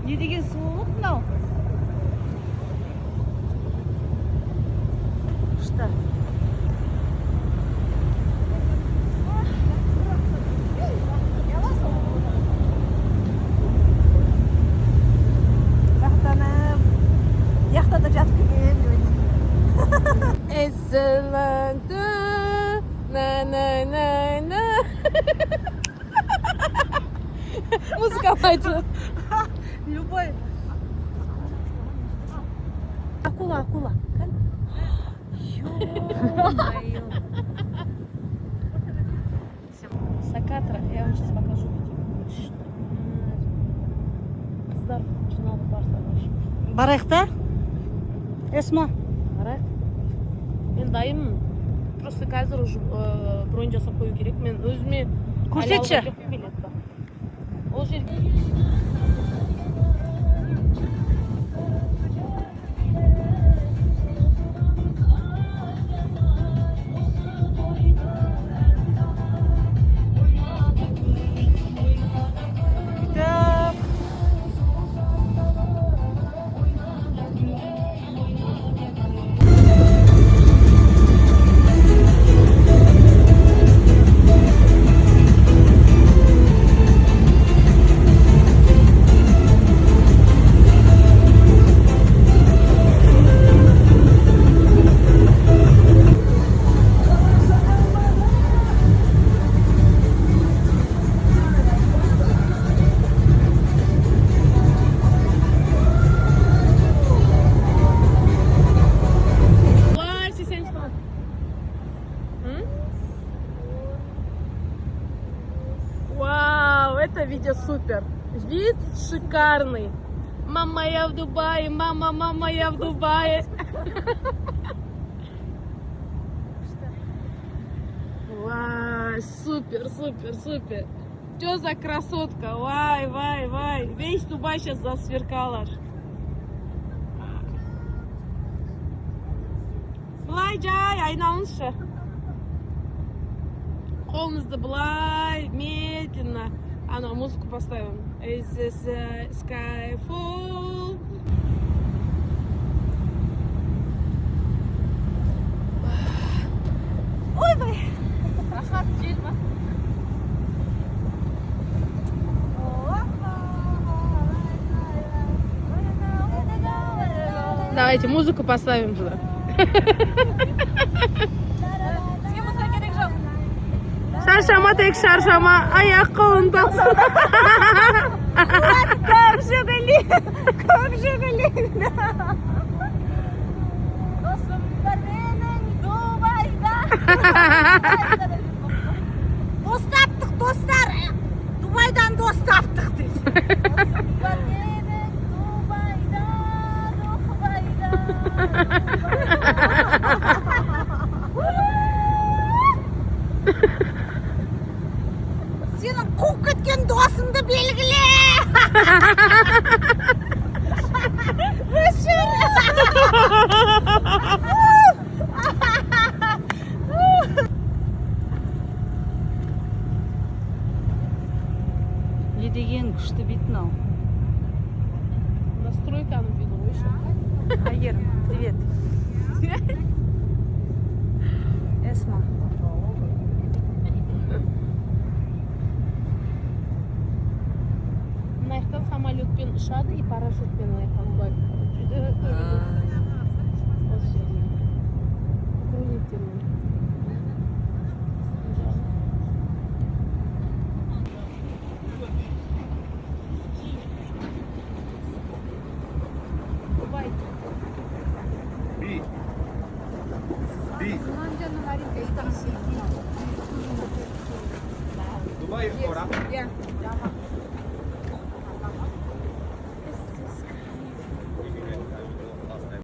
Не деген суық мынау. Что? Яхтада жатып келген. Эсселенді, на. Музыка айтшы. Любой. Акула. Ё-моё. Сакатра, я вам сейчас покажу видео. Қыздар жиналып барса лучше. Барайық та? Эсма. Барайық. Мен дайынмын. Просто қазір уже бронь жасап қою керек. Мен өзіме Көрсетші. билетті. Ол жерге это видео супер. Вид шикарный. Мама, я в Дубае. Мама, я в Дубае. Вау, супер. Что за красотка? Вай. Весь Дубай сейчас засверкал аж. Былай айналыңызшы. Қолыңызды былай, медленно. Ана, музыку поставим. Is this sky full? Ойбай. Рахат, жел ма? Давайте музыку поставим туда. Шаршама тек шаршама, аяқ қолын тақсын. Көк жүгілі. Досым бар менің Дубайда. Дос таптық, достар. Дубайдан дос таптық дейді. Досым бар менің Дубайда. Сенің қуып кеткен досыңды белгіле. Өшір. Не деген күшті бит мынау. Настройканың видео еще. Айгер, привет. Эсма. Мына жақтан самолетпен ұшады и парашютпен мына жақтан былай. Осы жерде. Крыльями. Дубай. Dubai ora? Yeah.